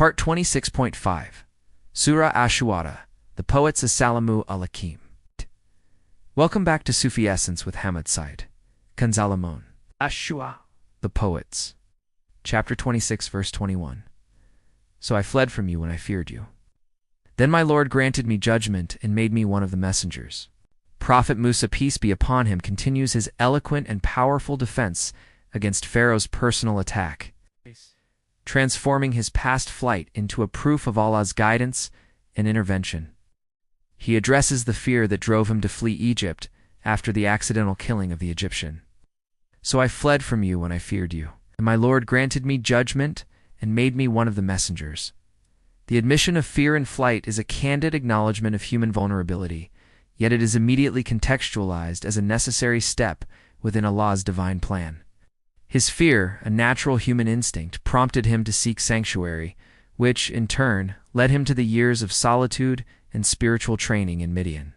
Part 26.5 Surah Ash-Shu'ara, the Poets As-Salamu Alaikum. Welcome back to Sufi Essence with Hammad Syed. Kanzalamon. Ash-Shu'ara. The Poets. Chapter 26, verse 21. So I fled from you when I feared you. Then my Lord granted me judgment and made me one of the messengers. Prophet Musa, peace be upon him, continues his eloquent and powerful defense against Pharaoh's personal attack, transforming his past flight into a proof of Allah's guidance and intervention. He addresses the fear that drove him to flee Egypt after the accidental killing of the Egyptian. So I fled from you when I feared you, and my Lord granted me judgment and made me one of the messengers. The admission of fear in flight is a candid acknowledgement of human vulnerability, yet it is immediately contextualized as a necessary step within Allah's divine plan. His fear, a natural human instinct, prompted him to seek sanctuary, which, in turn, led him to the years of solitude and spiritual training in Midian.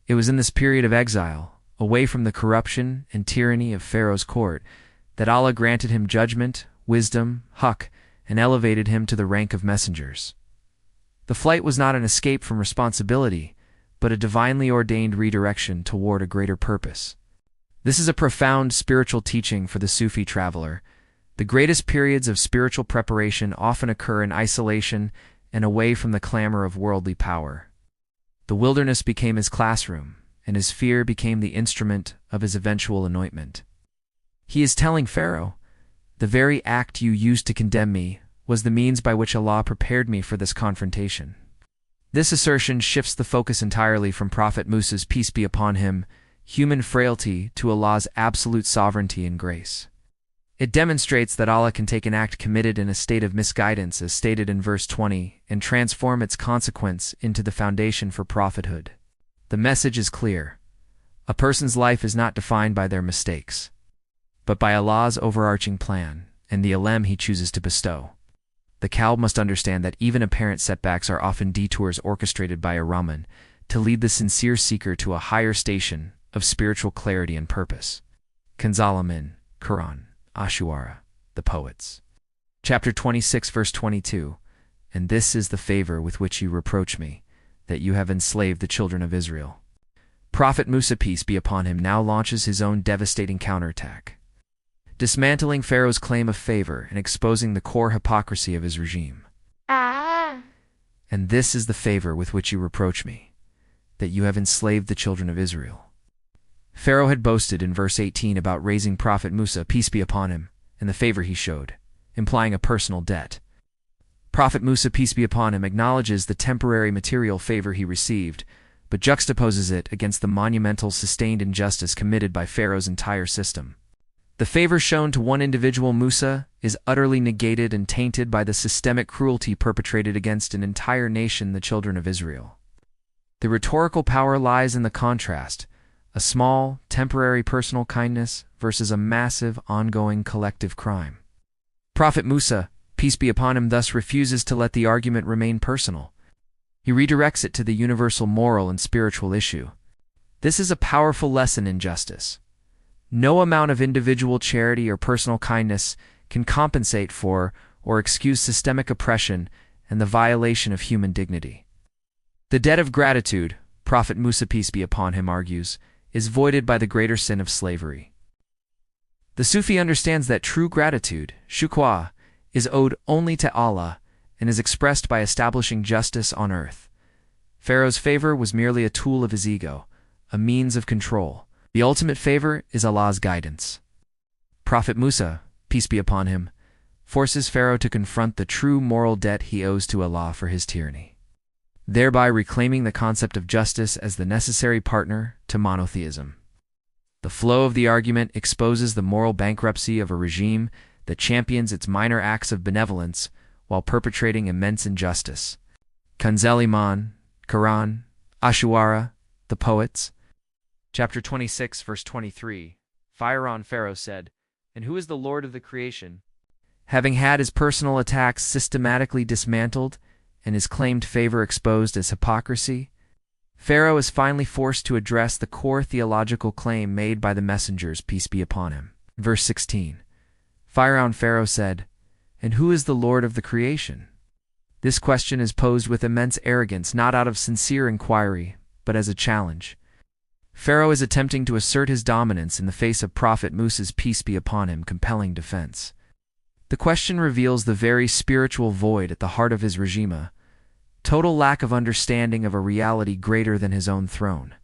It was in this period of exile, away from the corruption and tyranny of Pharaoh's court, that Allah granted him judgment, wisdom, haqq, and elevated him to the rank of messengers. The flight was not an escape from responsibility, but a divinely ordained redirection toward a greater purpose. This is a profound spiritual teaching for the Sufi traveler. The greatest periods of spiritual preparation often occur in isolation and away from the clamor of worldly power. The wilderness became his classroom, and his fear became the instrument of his eventual anointment. He is telling Pharaoh, "The very act you used to condemn me was the means by which Allah prepared me for this confrontation." This assertion shifts the focus entirely from Prophet Musa's, peace be upon him, human frailty to Allah's absolute sovereignty and grace. It demonstrates that Allah can take an act committed in a state of misguidance, as stated in verse 20, and transform its consequence into the foundation for prophethood. The message is clear. A person's life is not defined by their mistakes, but by Allah's overarching plan and the ilm He chooses to bestow. The Kalb must understand that even apparent setbacks are often detours orchestrated by Ar-Rahman to lead the sincere seeker to a higher station of spiritual clarity and purpose. Kanzalamin, Quran, Ash-Shu'ara, the Poets. Chapter 26, verse 22. And this is the favor with which you reproach me, that you have enslaved the children of Israel. Prophet Musa, peace be upon him, now launches his own devastating counterattack, dismantling Pharaoh's claim of favor and exposing the core hypocrisy of his regime. And this is the favor with which you reproach me, that you have enslaved the children of Israel. Pharaoh had boasted in verse 18 about raising Prophet Musa, peace be upon him, and the favor he showed, implying a personal debt. Prophet Musa, peace be upon him, acknowledges the temporary material favor he received, but juxtaposes it against the monumental sustained injustice committed by Pharaoh's entire system. The favor shown to one individual, Musa, is utterly negated and tainted by the systemic cruelty perpetrated against an entire nation, the children of Israel. The rhetorical power lies in the contrast, a small, temporary personal kindness versus a massive, ongoing collective crime. Prophet Musa, peace be upon him, thus refuses to let the argument remain personal. He redirects it to the universal moral and spiritual issue. This is a powerful lesson in justice. No amount of individual charity or personal kindness can compensate for or excuse systemic oppression and the violation of human dignity. The debt of gratitude, Prophet Musa, peace be upon him, argues, is voided by the greater sin of slavery. The Sufi understands that true gratitude, shukwa, is owed only to Allah and is expressed by establishing justice on earth. Pharaoh's favor was merely a tool of his ego, a means of control. The ultimate favor is Allah's guidance. Prophet Musa, peace be upon him, forces Pharaoh to confront the true moral debt he owes to Allah for his tyranny, thereby reclaiming the concept of justice as the necessary partner to monotheism. The flow of the argument exposes the moral bankruptcy of a regime that champions its minor acts of benevolence while perpetrating immense injustice. Kanzaliman, Quran, Ash-Shu'ara, the Poets. Chapter 26, verse 23. Pharaoh said, "And who is the Lord of the creation?" Having had his personal attacks systematically dismantled and his claimed favor exposed as hypocrisy, Pharaoh is finally forced to address the core theological claim made by the messengers, peace be upon him. Verse 16. Pharaoh said, "And who is the Lord of the creation?" This question is posed with immense arrogance, not out of sincere inquiry, but as a challenge. Pharaoh is attempting to assert his dominance in the face of Prophet Musa's peace be upon him compelling defense. The question reveals the very spiritual void at the heart of his regime, total lack of understanding of a reality greater than his own throne.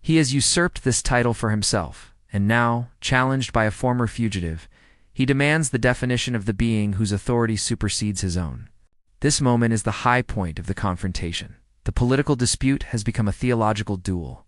He has usurped this title for himself, and now, challenged by a former fugitive, he demands the definition of the being whose authority supersedes his own. This moment is the high point of the confrontation. The political dispute has become a theological duel.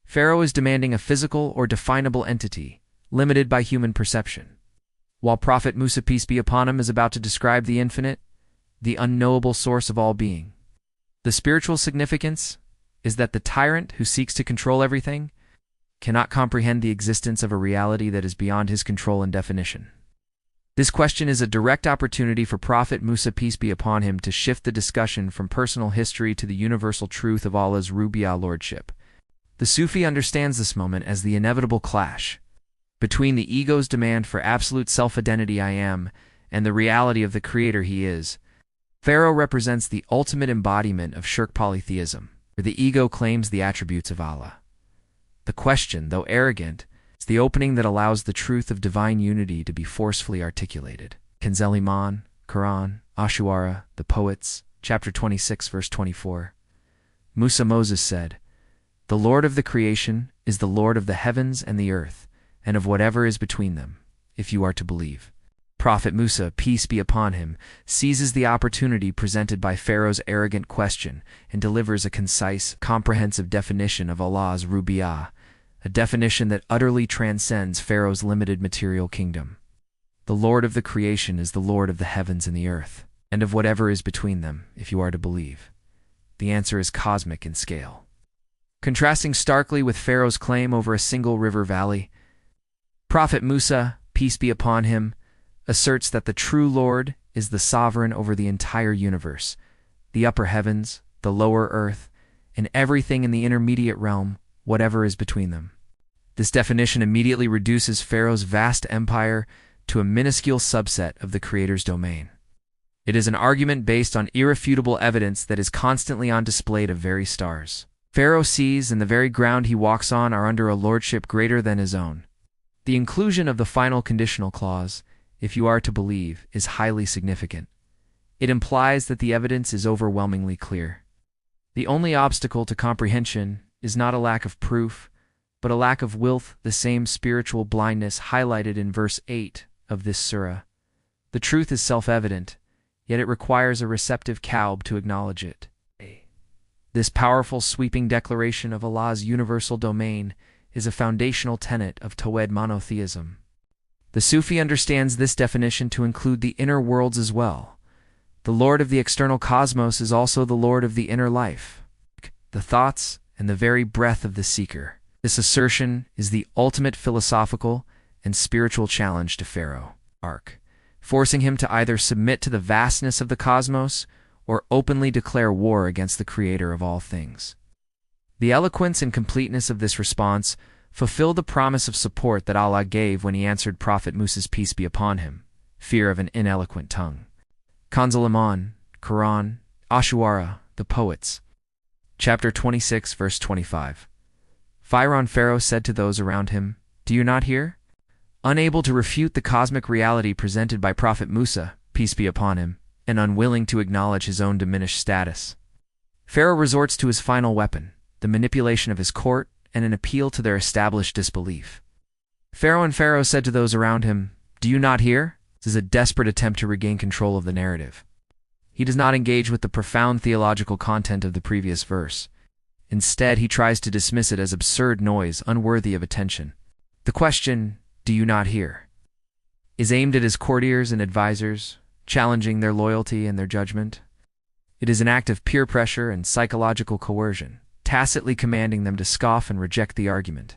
Pharaoh is demanding a physical or definable entity, limited by human perception, while Prophet Musa, peace be upon him, is about to describe the infinite, the unknowable source of all being. The spiritual significance is that the tyrant who seeks to control everything cannot comprehend the existence of a reality that is beyond his control and definition. This question is a direct opportunity for Prophet Musa, peace be upon him, to shift the discussion from personal history to the universal truth of Allah's Rubiya lordship. The Sufi understands this moment as the inevitable clash between the ego's demand for absolute self-identity I am and the reality of the creator he is. Pharaoh represents the ultimate embodiment of shirk polytheism, where the ego claims the attributes of Allah. The question, though arrogant, is the opening that allows the truth of divine unity to be forcefully articulated. Kanz Iman, Quran, Ash-Shu'ara, The Poets, chapter 26, verse 24. Moses said, "The Lord of the creation is the Lord of the heavens and the earth, and of whatever is between them, if you are to believe." Prophet Musa, peace be upon him, seizes the opportunity presented by Pharaoh's arrogant question and delivers a concise, comprehensive definition of Allah's Rubiya, a definition that utterly transcends Pharaoh's limited material kingdom. The Lord of the creation is the Lord of the heavens and the earth, and of whatever is between them, if you are to believe. The answer is cosmic in scale. Contrasting starkly with Pharaoh's claim over a single river valley, Prophet Musa, peace be upon him, asserts that the true Lord is the sovereign over the entire universe, the upper heavens, the lower earth, and everything in the intermediate realm, whatever is between them. This definition immediately reduces Pharaoh's vast empire to a minuscule subset of the Creator's domain. It is an argument based on irrefutable evidence that is constantly on display to very stars. Pharaoh sees and the very ground he walks on are under a lordship greater than his own. The inclusion of the final conditional clause, if you are to believe, is highly significant. It implies that the evidence is overwhelmingly clear. The only obstacle to comprehension is not a lack of proof, but a lack of willth, the same spiritual blindness highlighted in verse 8 of this surah. The truth is self-evident, yet it requires a receptive qalb to acknowledge it. This powerful, sweeping declaration of Allah's universal domain is a foundational tenet of Tawhid monotheism. The Sufi understands this definition to include the inner worlds as well. The Lord of the external cosmos is also the Lord of the inner life, the thoughts and the very breath of the seeker. This assertion is the ultimate philosophical and spiritual challenge to Pharaoh, forcing him to either submit to the vastness of the cosmos or openly declare war against the creator of all things. The eloquence and completeness of this response fulfill the promise of support that Allah gave when he answered Prophet Musa's peace be upon him, fear of an ineloquent tongue. Kanz Iman, Quran, Ash-Shu'ara, The Poets, chapter 26, verse 25. Pharaoh said to those around him, "Do you not hear?" Unable to refute the cosmic reality presented by Prophet Musa, peace be upon him, and unwilling to acknowledge his own diminished status, Pharaoh resorts to his final weapon, the manipulation of his court and an appeal to their established disbelief. Pharaoh said to those around him, "Do you not hear?" This is a desperate attempt to regain control of the narrative. He does not engage with the profound theological content of the previous verse. Instead, he tries to dismiss it as absurd noise unworthy of attention. The question, "Do you not hear?" is aimed at his courtiers and advisors, challenging their loyalty and their judgment. It is an act of peer pressure and psychological coercion, tacitly commanding them to scoff and reject the argument.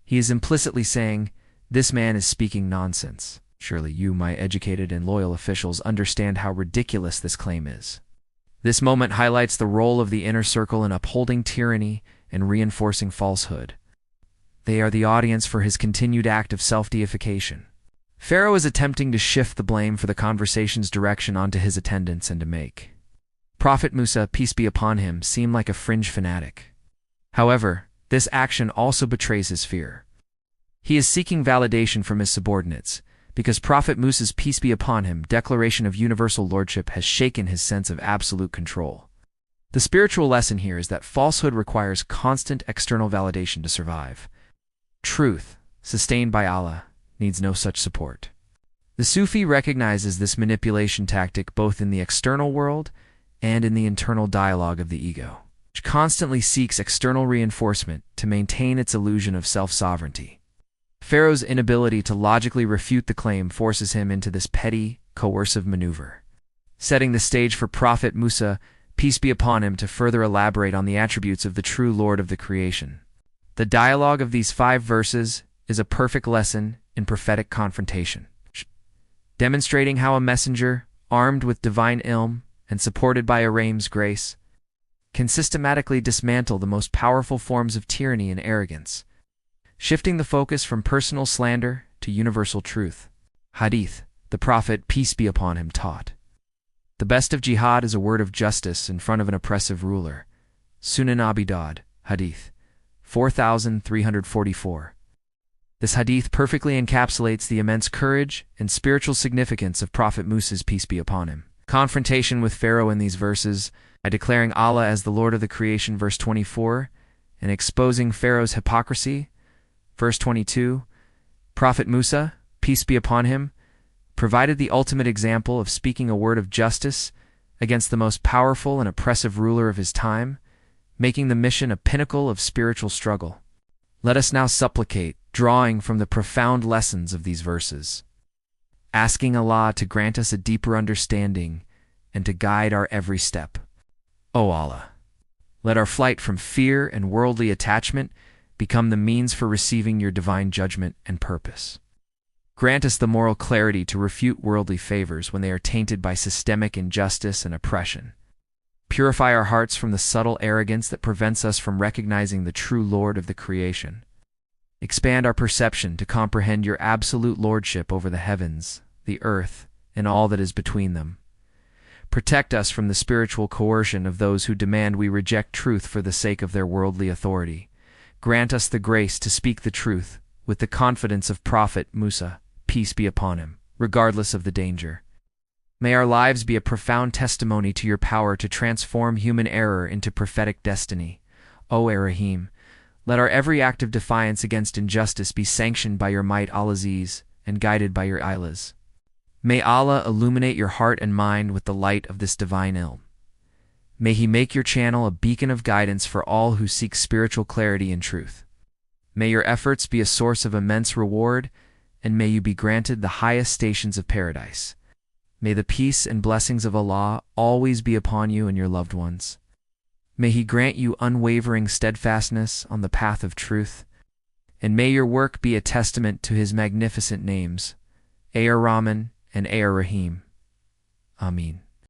He is implicitly saying, "This man is speaking nonsense. Surely you, my educated and loyal officials, understand how ridiculous this claim is." This moment highlights the role of the inner circle in upholding tyranny and reinforcing falsehood. They are the audience for his continued act of self-deification. Pharaoh is attempting to shift the blame for the conversation's direction onto his attendants and to make Prophet Musa, peace be upon him, seemed like a fringe fanatic. However, this action also betrays his fear. He is seeking validation from his subordinates, because Prophet Musa's peace be upon him declaration of universal lordship has shaken his sense of absolute control. The spiritual lesson here is that falsehood requires constant external validation to survive. Truth, sustained by Allah, needs no such support. The Sufi recognizes this manipulation tactic both in the external world and in the internal dialogue of the ego, which constantly seeks external reinforcement to maintain its illusion of self-sovereignty. Pharaoh's inability to logically refute the claim forces him into this petty, coercive maneuver, setting the stage for Prophet Musa, peace be upon him, to further elaborate on the attributes of the true Lord of the creation. The dialogue of these 5 verses is a perfect lesson in prophetic confrontation, demonstrating how a messenger, armed with divine ilm and supported by Aram's grace, can systematically dismantle the most powerful forms of tyranny and arrogance, shifting the focus from personal slander to universal truth. Hadith, the Prophet, peace be upon him, taught, the best of jihad is a word of justice in front of an oppressive ruler. Sunan Abi Dawud, Hadith 4344. This hadith perfectly encapsulates the immense courage and spiritual significance of Prophet Musa's peace be upon him confrontation with Pharaoh in these verses, by declaring Allah as the Lord of the creation, verse 24, and exposing Pharaoh's hypocrisy, verse 22. Prophet Musa, peace be upon him, provided the ultimate example of speaking a word of justice against the most powerful and oppressive ruler of his time, making the mission a pinnacle of spiritual struggle. Let us now supplicate, drawing from the profound lessons of these verses, asking Allah to grant us a deeper understanding and to guide our every step. O Allah, let our flight from fear and worldly attachment become the means for receiving your divine judgment and purpose. Grant us the moral clarity to refute worldly favors when they are tainted by systemic injustice and oppression. Purify our hearts from the subtle arrogance that prevents us from recognizing the true Lord of the creation. Expand our perception to comprehend your absolute lordship over the heavens, the earth, and all that is between them. Protect us from the spiritual coercion of those who demand we reject truth for the sake of their worldly authority. Grant us the grace to speak the truth with the confidence of Prophet Musa, peace be upon him, regardless of the danger. May our lives be a profound testimony to your power to transform human error into prophetic destiny. O Ar-Rahim, let our every act of defiance against injustice be sanctioned by your might, Al-Aziz, and guided by your ilahs. May Allah illuminate your heart and mind with the light of this divine ilm. May He make your channel a beacon of guidance for all who seek spiritual clarity and truth. May your efforts be a source of immense reward, and may you be granted the highest stations of paradise. May the peace and blessings of Allah always be upon you and your loved ones. May He grant you unwavering steadfastness on the path of truth, and may your work be a testament to His magnificent names, Ar-Rahman and Ar-Rahim. Amin.